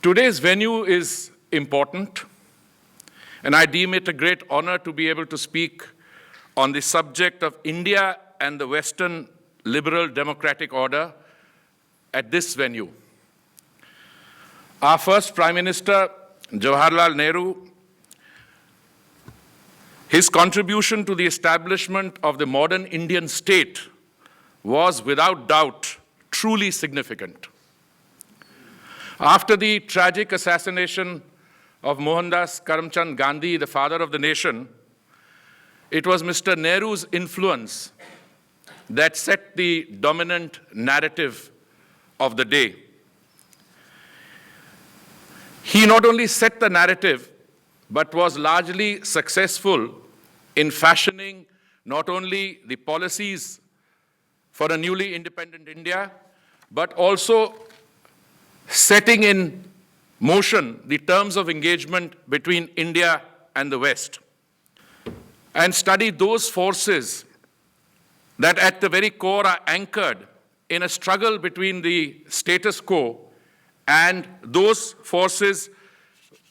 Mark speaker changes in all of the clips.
Speaker 1: Today's venue is important, and I deem it a great honor to be able to speak on the subject of India and the Western liberal democratic order at this venue. Our first Prime Minister, Jawaharlal Nehru, his contribution to the establishment of the modern Indian state was without doubt truly significant. After the tragic assassination of Mohandas Karamchand Gandhi, the father of the nation, it was Mr. Nehru's influence that set the dominant narrative of the day. He not only set the narrative, but was largely successful in fashioning not only the policies for a newly independent India, but also setting in motion the terms of engagement between India and the West, and study those forces that at the very core are anchored in a struggle between the status quo and those forces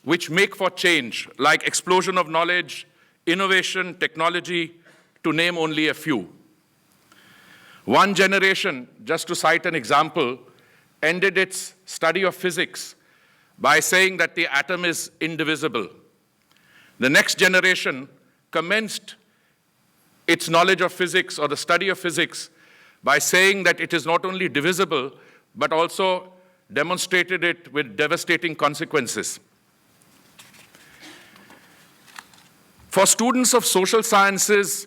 Speaker 1: which make for change, like explosion of knowledge, innovation, technology, to name only a few. One generation, just to cite an example, ended its study of physics by saying that the atom is indivisible. The next generation commenced its knowledge of physics or the study of physics by saying that it is not only divisible, but also demonstrated it with devastating consequences. For students of social sciences,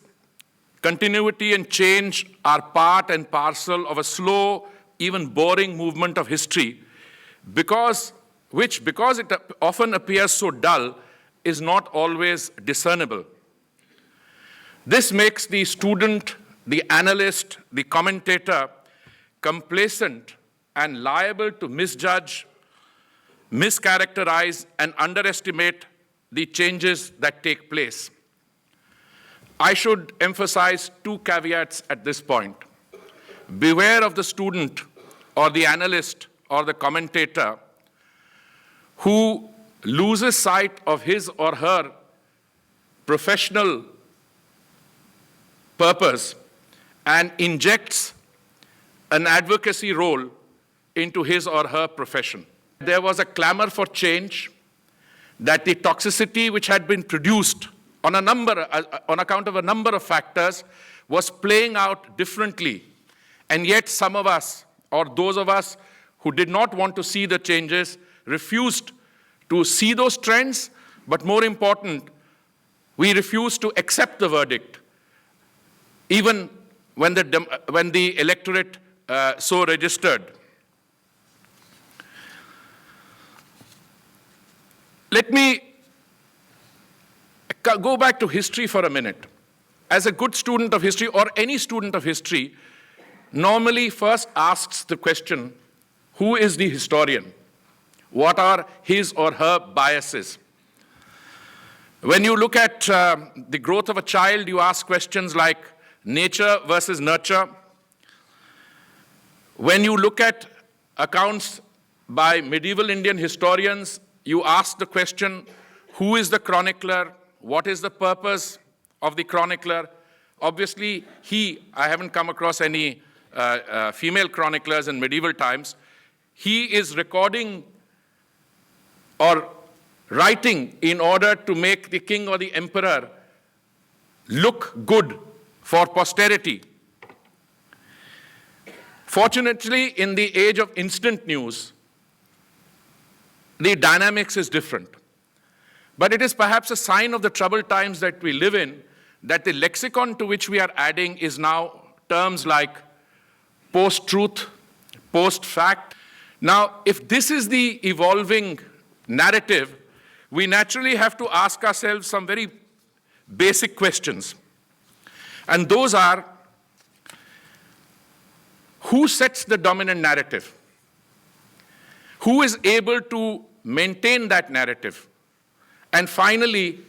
Speaker 1: continuity and change are part and parcel of a slow, even boring movement of history, because it often appears so dull, is not always discernible. This makes the student, the analyst, the commentator complacent and liable to misjudge, mischaracterize, and underestimate the changes that take place. I should emphasize two caveats at this point. Beware of the student or the analyst or the commentator who loses sight of his or her professional purpose and injects an advocacy role into his or her profession. There was a clamor for change, that the toxicity which had been produced on account of a number of factors was playing out differently. And yet some of us, or those of us who did not want to see the changes, refused to see those trends, but more important, we refused to accept the verdict, even when the electorate so registered. Let me go back to history for a minute. As a good student of history, or any student of history, normally first asks the question, who is the historian? What are his or her biases? When you look at the growth of a child, you ask questions like nature versus nurture. When you look at accounts by medieval Indian historians, you ask the question, who is the chronicler? What is the purpose of the chronicler? Obviously, I haven't come across any female chroniclers in medieval times. He is recording or writing in order to make the king or the emperor look good for posterity. Fortunately, in the age of instant news, the dynamics is different. But it is perhaps a sign of the troubled times that we live in that the lexicon to which we are adding is now terms like post-truth, post-fact. Now, if this is the evolving narrative, we naturally have to ask ourselves some very basic questions. And those are, who sets the dominant narrative? Who is able to maintain that narrative? And finally,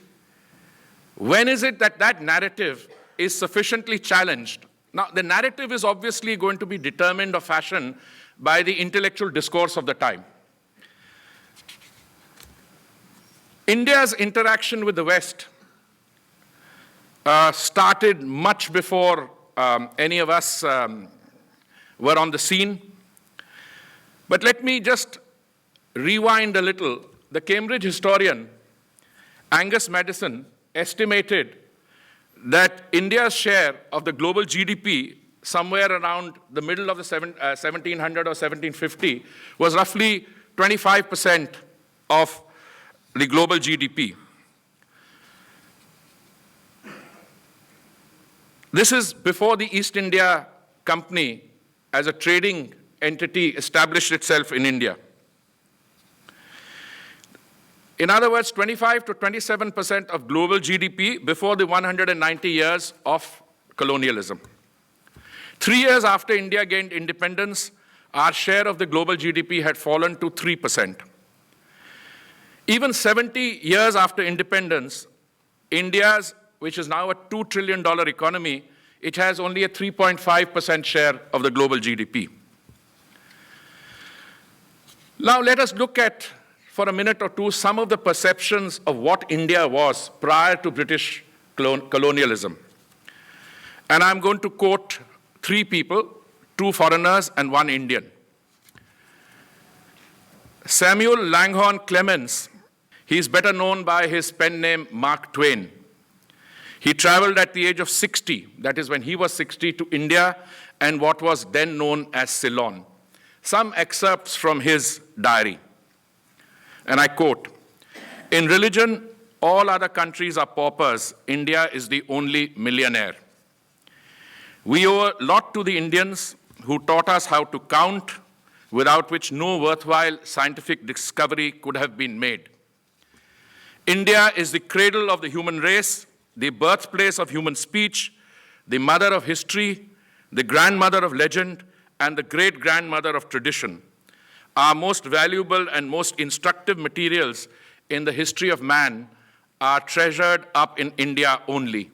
Speaker 1: when is it that that narrative is sufficiently challenged? Now, the narrative is obviously going to be determined or fashioned by the intellectual discourse of the time. India's interaction with the West started much before any of us were on the scene. But let me just rewind a little. The Cambridge historian Angus Maddison estimated that India's share of the global GDP somewhere around the middle of the 1700 or 1750 was roughly 25% of the global GDP. This is before the East India Company as a trading entity established itself in India. In other words, 25 to 27% of global GDP before the 190 years of colonialism. 3 years after India gained independence, our share of the global GDP had fallen to 3%. Even 70 years after independence, India's, which is now a $2 trillion economy, it has only a 3.5% share of the global GDP. Now let us look at, for a minute or two, some of the perceptions of what India was prior to British colonialism. And I'm going to quote 3 people, 2 foreigners and 1 Indian. Samuel Langhorne Clemens, he's better known by his pen name Mark Twain. He traveled at the age of 60, that is when he was 60, to India and what was then known as Ceylon. Some excerpts from his diary. And I quote, "In religion, all other countries are paupers. India is the only millionaire. We owe a lot to the Indians who taught us how to count, without which no worthwhile scientific discovery could have been made. India is the cradle of the human race, the birthplace of human speech, the mother of history, the grandmother of legend, and the great-grandmother of tradition. Our most valuable and most instructive materials in the history of man are treasured up in India only.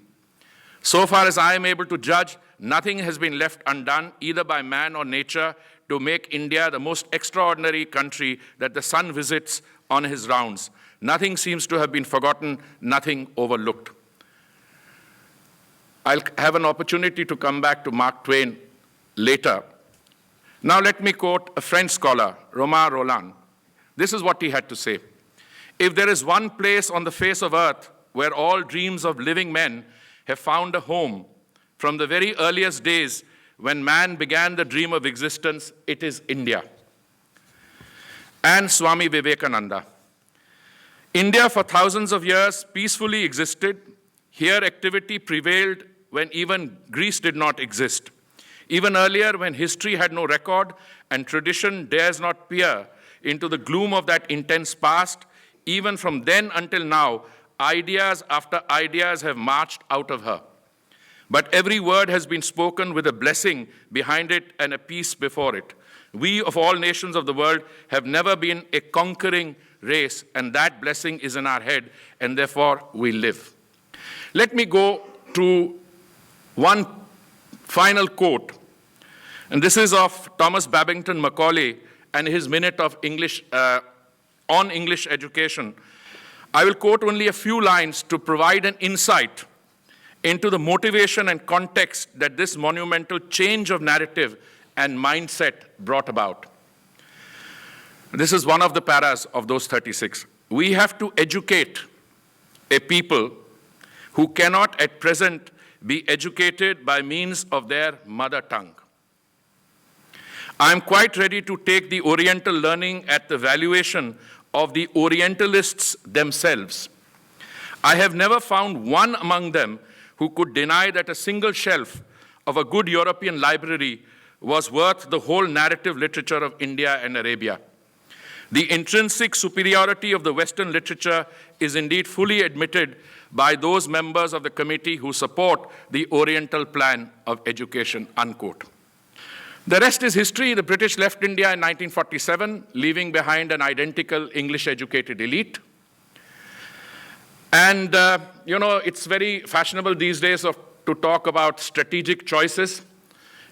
Speaker 1: So far as I am able to judge, nothing has been left undone, either by man or nature, to make India the most extraordinary country that the sun visits on his rounds. Nothing seems to have been forgotten, nothing overlooked." I'll have an opportunity to come back to Mark Twain later. Now let me quote a French scholar, Romain Rolland. This is what he had to say. "If there is one place on the face of earth where all dreams of living men have found a home from the very earliest days when man began the dream of existence, it is India." And Swami Vivekananda. "India for thousands of years peacefully existed. Here activity prevailed when even Greece did not exist. Even earlier, when history had no record and tradition dares not peer into the gloom of that intense past, even from then until now, ideas after ideas have marched out of her. But every word has been spoken with a blessing behind it and a peace before it. We of all nations of the world have never been a conquering race, and that blessing is in our head, and therefore we live." Let me go to one final quote, and this is of Thomas Babington Macaulay and his minute of English on English education. I will quote only a few lines to provide an insight into the motivation and context that this monumental change of narrative and mindset brought about. This is one of the paras of those 36. "We have to educate a people who cannot at present be educated by means of their mother tongue. I am quite ready to take the Oriental learning at the valuation of the Orientalists themselves. I have never found one among them who could deny that a single shelf of a good European library was worth the whole narrative literature of India and Arabia. The intrinsic superiority of the Western literature is indeed fully admitted by those members of the committee who support the Oriental plan of education," unquote. The rest is history. The British left India in 1947, leaving behind an identical English-educated elite. And, it's very fashionable these days to talk about strategic choices.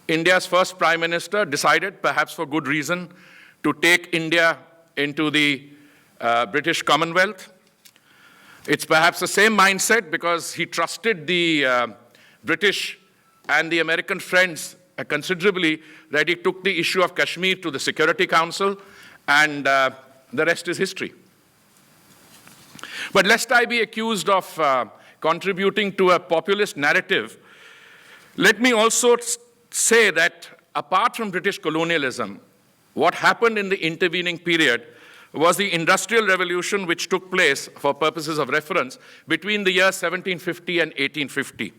Speaker 1: India's first Prime Minister decided, perhaps for good reason, to take India into the British Commonwealth. It's perhaps the same mindset because he trusted the British and the American friends considerably that he took the issue of Kashmir to the Security Council, and the rest is history. But lest I be accused of contributing to a populist narrative, let me also say that apart from British colonialism, what happened in the intervening period was the Industrial Revolution, which took place, for purposes of reference, between the years 1750 and 1850.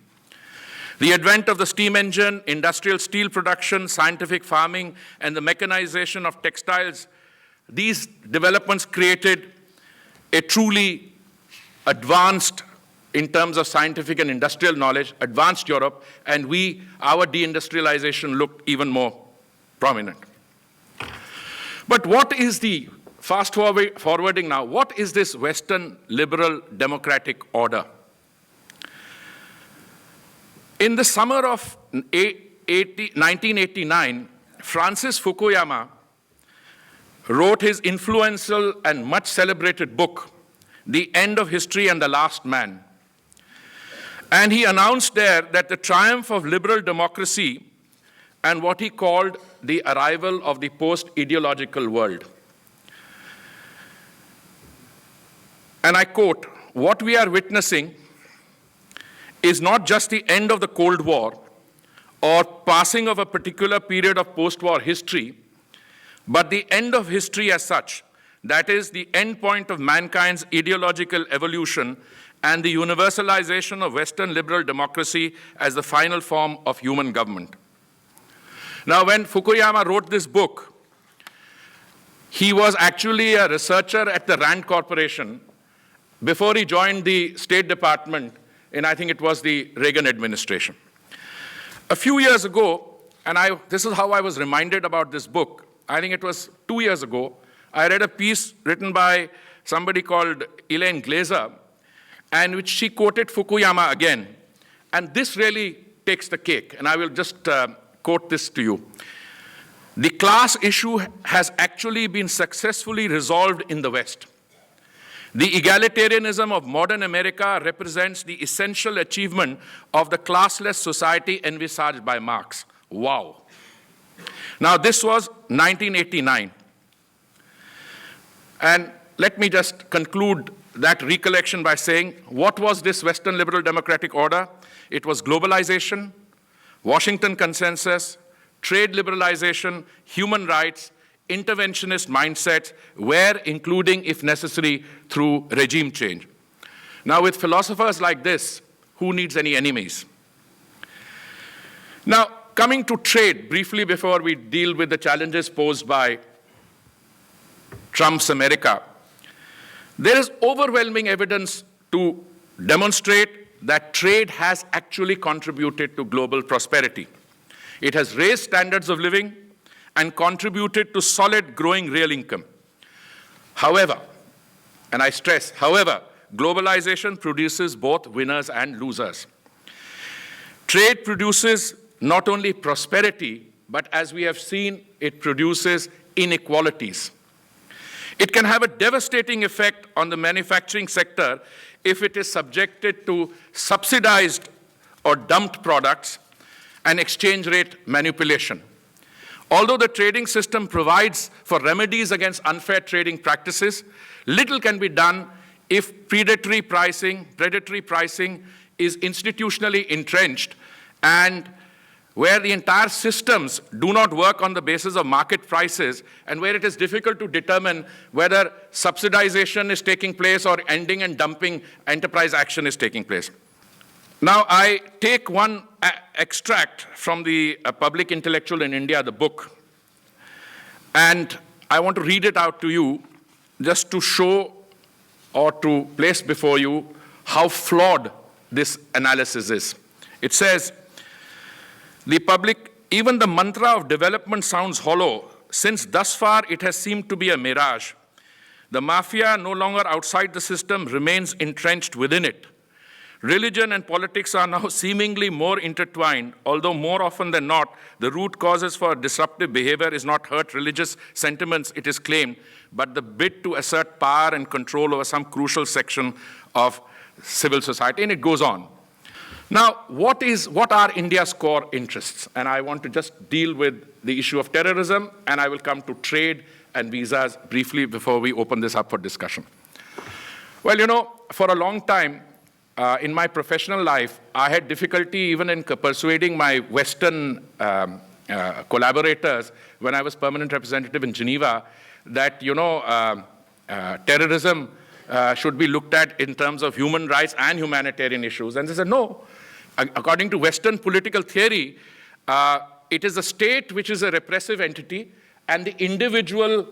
Speaker 1: The advent of the steam engine, industrial steel production, scientific farming, and the mechanization of textiles, these developments created a truly advanced, in terms of scientific and industrial knowledge, advanced Europe, and our deindustrialization looked even more prominent. But what is the, fast forwarding now, what is this Western liberal democratic order? In the summer of 1989, Francis Fukuyama wrote his influential and much celebrated book, The End of History and the Last Man. And he announced there that the triumph of liberal democracy and what he called the arrival of the post-ideological world. And I quote, "What we are witnessing is not just the end of the Cold War or passing of a particular period of post-war history, but the end of history as such, that is the end point of mankind's ideological evolution and the universalization of Western liberal democracy as the final form of human government." Now, when Fukuyama wrote this book, he was actually a researcher at the Rand Corporation before he joined the State Department in, I think it was the Reagan administration. A few years ago, and this is how I was reminded about this book, I think it was 2 years ago, I read a piece written by somebody called Elaine Glazer, and which she quoted Fukuyama again. And this really takes the cake, and I will just quote this to you. "The class issue has actually been successfully resolved in the West. The egalitarianism of modern America represents the essential achievement of the classless society envisaged by Marx." Wow. Now, this was 1989. And let me just conclude that recollection by saying, what was this Western liberal democratic order? It was globalization, Washington Consensus, trade liberalization, human rights, interventionist mindsets, where including, if necessary, through regime change. Now, with philosophers like this, who needs any enemies? Now, coming to trade briefly before we deal with the challenges posed by Trump's America, there is overwhelming evidence to demonstrate that trade has actually contributed to global prosperity. It has raised standards of living and contributed to solid growing real income. However, and I stress, however, globalization produces both winners and losers. Trade produces not only prosperity, but as we have seen, it produces inequalities. It can have a devastating effect on the manufacturing sector if it is subjected to subsidized or dumped products and exchange rate manipulation. Although the trading system provides for remedies against unfair trading practices, little can be done if predatory pricing is institutionally entrenched and where the entire systems do not work on the basis of market prices and where it is difficult to determine whether subsidization is taking place or ending and dumping enterprise action is taking place. Now, I take one extract from the Public Intellectual in India, the book, and I want to read it out to you just to show or to place before you how flawed this analysis is. It says, even the mantra of development sounds hollow, since thus far it has seemed to be a mirage. The mafia, no longer outside the system, remains entrenched within it. Religion and politics are now seemingly more intertwined, although more often than not, the root causes for disruptive behavior is not hurt religious sentiments, it is claimed, but the bid to assert power and control over some crucial section of civil society, and it goes on. Now, what are India's core interests? And I want to just deal with the issue of terrorism, and I will come to trade and visas briefly before we open this up for discussion. Well, you know, for a long time in my professional life, I had difficulty even in persuading my Western collaborators when I was permanent representative in Geneva that, you know, terrorism should be looked at in terms of human rights and humanitarian issues. And they said, no. According to Western political theory, it is a state which is a repressive entity, and the individual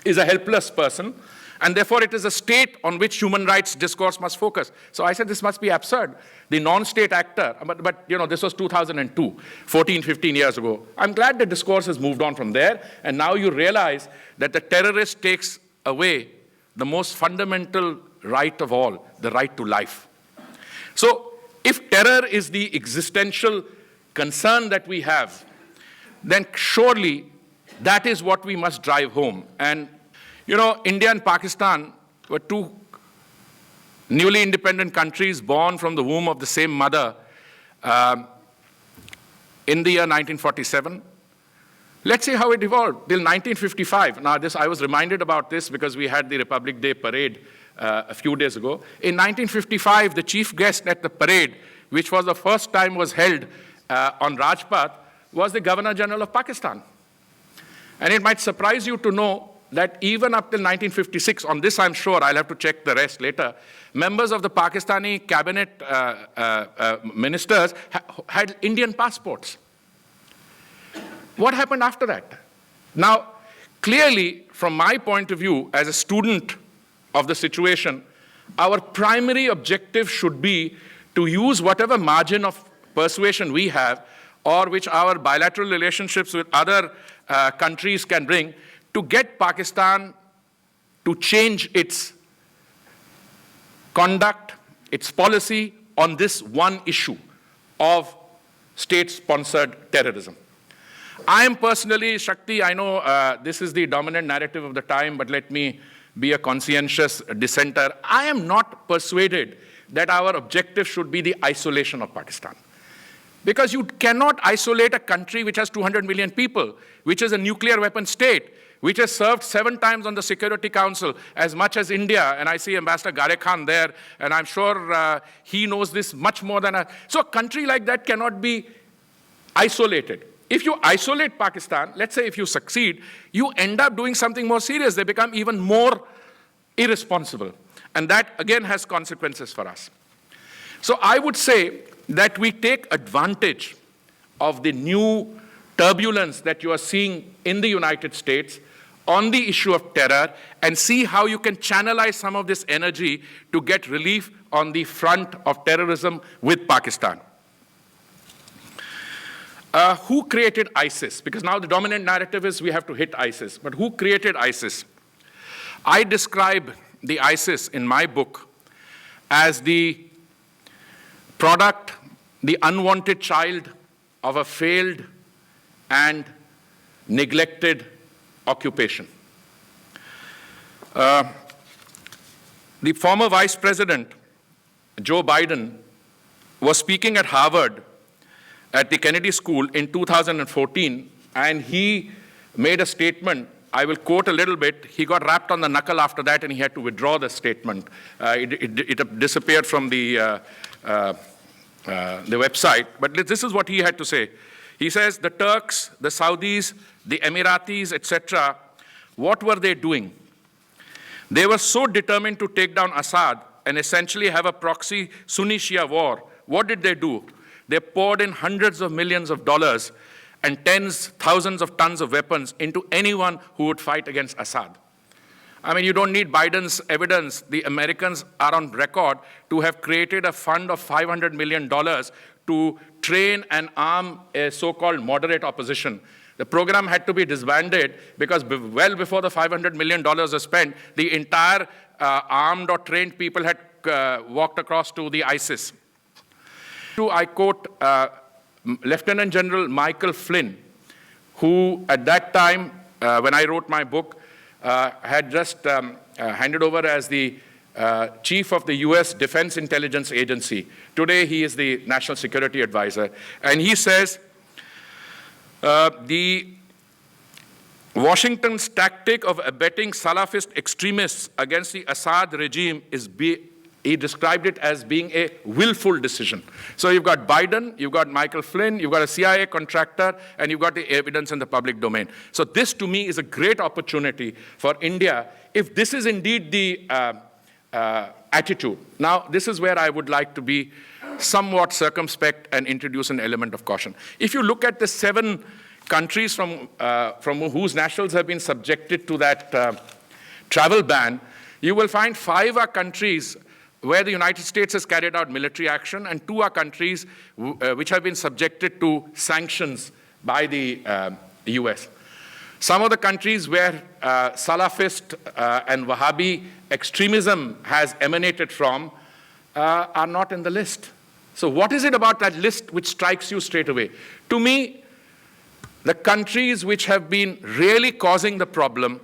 Speaker 1: is a helpless person, and therefore it is a state on which human rights discourse must focus. So I said, this must be absurd. The non-state actor, but you know, this was 2002, 14, 15 years ago. I'm glad the discourse has moved on from there, and now you realize that the terrorist takes away the most fundamental right of all, the right to life. So if terror is the existential concern that we have, then surely that is what we must drive home. And, you know, India and Pakistan were two newly independent countries born from the womb of the same mother in the year 1947. Let's see how it evolved till 1955. Now, I was reminded about this because we had the Republic Day parade a few days ago. In 1955, the chief guest at the parade, which was the first time was held on Rajpath, was the Governor General of Pakistan. And it might surprise you to know that even up till 1956, on this I'm sure, I'll have to check the rest later, members of the Pakistani cabinet ministers had Indian passports. What happened after that? Now, clearly, from my point of view, as a student of the situation, our primary objective should be to use whatever margin of persuasion we have, or which our bilateral relationships with other countries can bring, to get Pakistan to change its conduct, its policy on this one issue of state-sponsored terrorism. I am personally, Shakti, I know this is the dominant narrative of the time, but let me be a conscientious dissenter. I am not persuaded that our objective should be the isolation of Pakistan. Because you cannot isolate a country which has 200 million people, which is a nuclear weapon state, which has served 7 times on the Security Council as much as India. And I see Ambassador Gare Khan there, and I'm sure he knows this much more than us. So a country like that cannot be isolated. If you isolate Pakistan, let's say if you succeed, you end up doing something more serious. They become even more irresponsible. And that, again, has consequences for us. So I would say that we take advantage of the new turbulence that you are seeing in the United States on the issue of terror and see how you can channelize some of this energy to get relief on the front of terrorism with Pakistan. Who created ISIS? Because now the dominant narrative is we have to hit ISIS. But who created ISIS? I describe the ISIS in my book as the product, the unwanted child of a failed and neglected occupation. The former Vice President, Joe Biden, was speaking at Harvard at the Kennedy School in 2014, and he made a statement. I will quote a little bit. He got rapped on the knuckle after that, and he had to withdraw the statement. It disappeared from the website, but this is what he had to say. He says, the Turks, the Saudis, the Emiratis, etc., what were they doing? They were so determined to take down Assad and essentially have a proxy Sunni-Shia war. What did they do? They poured in hundreds of millions of dollars and thousands of tons of weapons into anyone who would fight against Assad. I mean, you don't need Biden's evidence. The Americans are on record to have created a fund of $500 million to train and arm a so-called moderate opposition. The program had to be disbanded because well before the $500 million was spent, the entire armed or trained people had walked across to the ISIS. I quote Lieutenant General Michael Flynn, who at that time, when I wrote my book, had just handed over as the chief of the US Defense Intelligence Agency. Today, he is the National Security Advisor. And he says, the Washington's tactic of abetting Salafist extremists against the Assad regime he described it as being a willful decision. So you've got Biden, you've got Michael Flynn, you've got a CIA contractor, and you've got the evidence in the public domain. So this, to me, is a great opportunity for India, if this is indeed the attitude. Now, this is where I would like to be somewhat circumspect and introduce an element of caution. If you look at the 7 countries from whose nationals have been subjected to that travel ban, you will find 5 are countries where the United States has carried out military action, and 2 are countries which have been subjected to sanctions by the US. Some of the countries where Salafist and Wahhabi extremism has emanated from are not in the list. So what is it about that list which strikes you straight away? To me, the countries which have been really causing the problem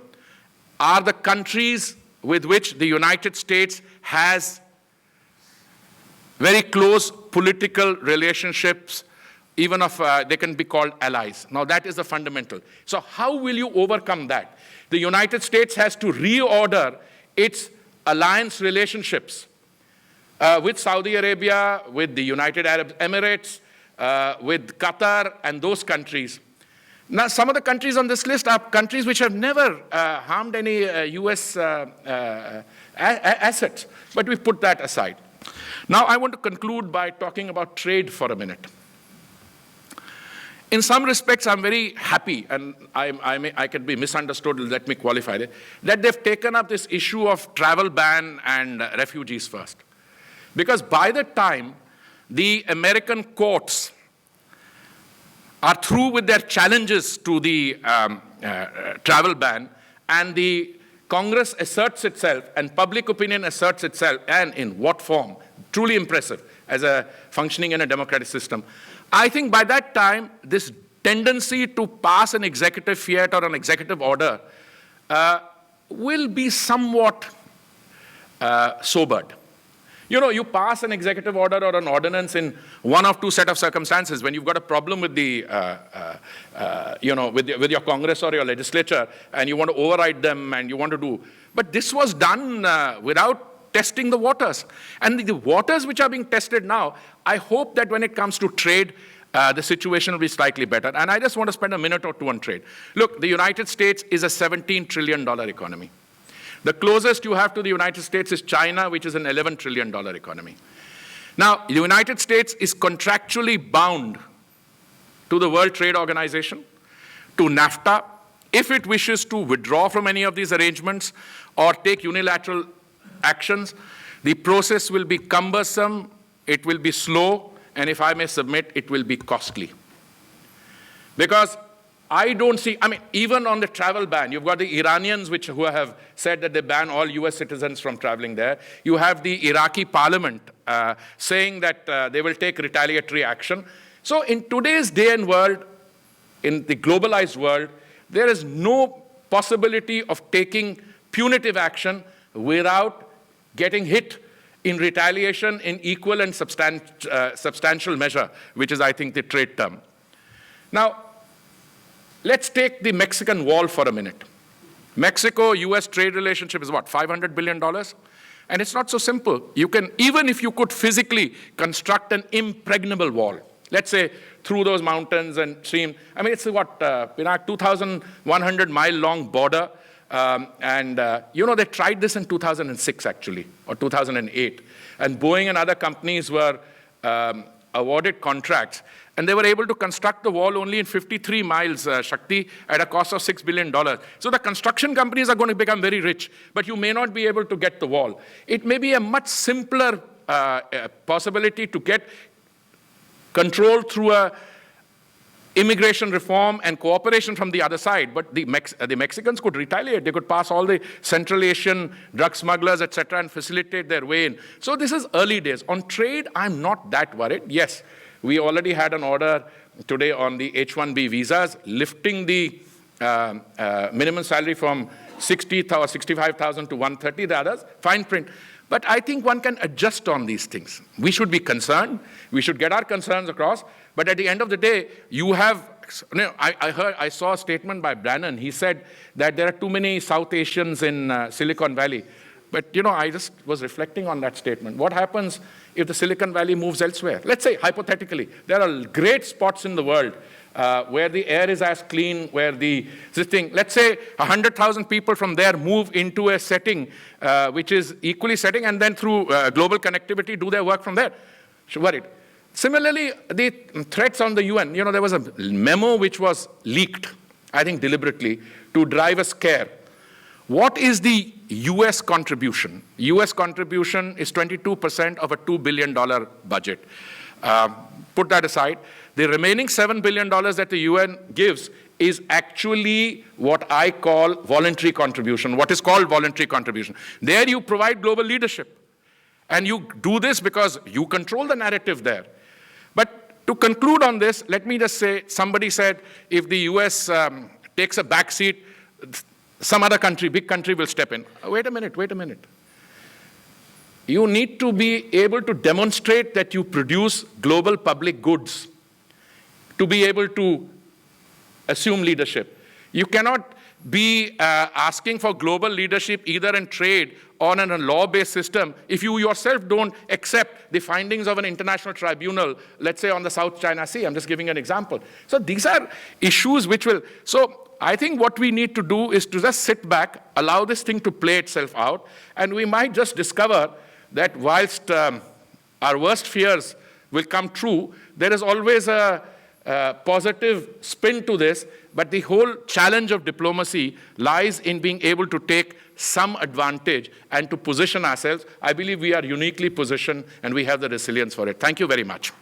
Speaker 1: are the countries with which the United States has very close political relationships, even if they can be called allies. Now, that is the fundamental. So how will you overcome that? The United States has to reorder its alliance relationships with Saudi Arabia, with the United Arab Emirates, with Qatar, and those countries. Now, some of the countries on this list are countries which have never harmed any US assets, but we put that aside. Now, I want to conclude by talking about trade for a minute. In some respects, I'm very happy, and I could be misunderstood, let me qualify it, that they've taken up this issue of travel ban and refugees first. Because by the time the American courts are through with their challenges to the travel ban, and the Congress asserts itself, and public opinion asserts itself, and in what form? Truly impressive as a functioning in a democratic system. I think by that time, this tendency to pass an executive fiat or an executive order will be somewhat sobered. You know, you pass an executive order or an ordinance in one of 2 set of circumstances when you've got a problem with the, with your Congress or your legislature, and you want to override them and you want to do. But this was done without testing the waters. And the waters which are being tested now, I hope that when it comes to trade, the situation will be slightly better. And I just want to spend a minute or 2 on trade. Look, the United States is a $17 trillion economy. The closest you have to the United States is China, which is an $11 trillion economy. Now, the United States is contractually bound to the World Trade Organization, to NAFTA. If it wishes to withdraw from any of these arrangements or take unilateral actions, the process will be cumbersome, it will be slow, and if I may submit, it will be costly. Because I don't see, even on the travel ban, you've got the Iranians who have said that they ban all US citizens from traveling there. You have the Iraqi parliament saying that they will take retaliatory action. So in today's day and world, in the globalized world, there is no possibility of taking punitive action without getting hit in retaliation in equal and substantial measure, which is, I think, the trade term. Now, let's take the Mexican wall for a minute. Mexico-US trade relationship is what, $500 billion? And it's not so simple. You can, even if you could physically construct an impregnable wall, let's say through those mountains and stream, it's what, 2,100 mile long border. They tried this in 2006, actually, or 2008. And Boeing and other companies were awarded contracts. And they were able to construct the wall only in 53 miles, Shakti, at a cost of $6 billion. So the construction companies are going to become very rich, but you may not be able to get the wall. It may be a much simpler possibility to get control through a immigration reform and cooperation from the other side, but the Mexicans could retaliate. They could pass all the Central Asian drug smugglers, etc., and facilitate their way in. So this is early days. On trade, I'm not that worried. Yes, we already had an order today on the H-1B visas, lifting the minimum salary from 60,000 or 65,000 to 130, the others, fine print. But I think one can adjust on these things. We should be concerned. We should get our concerns across. But at the end of the day, you have, I saw a statement by Brannon. He said that there are too many South Asians in Silicon Valley. But, I just was reflecting on that statement. What happens if the Silicon Valley moves elsewhere? Let's say, hypothetically, there are great spots in the world where the air is as clean, where let's say 100,000 people from there move into a setting which is equally setting, and then through global connectivity do their work from there. Worried. Similarly, the threats on the UN, there was a memo which was leaked, I think deliberately, to drive a scare. What is the US contribution? US contribution is 22% of a $2 billion budget. Put that aside. The remaining $7 billion that the UN gives is actually what I call voluntary contribution, what is called voluntary contribution. There you provide global leadership. And you do this because you control the narrative there. But to conclude on this, let me just say, somebody said if the US takes a back seat, some other country, big country, will step in. Wait a minute. You need to be able to demonstrate that you produce global public goods to be able to assume leadership. You cannot be asking for global leadership either in trade or in a law-based system if you yourself don't accept the findings of an international tribunal, let's say on the South China Sea. I'm just giving an example. So these are issues which will... So I think what we need to do is to just sit back, allow this thing to play itself out, and we might just discover that whilst our worst fears will come true, there is always a positive spin to this, but the whole challenge of diplomacy lies in being able to take some advantage and to position ourselves. I believe we are uniquely positioned and we have the resilience for it. Thank you very much.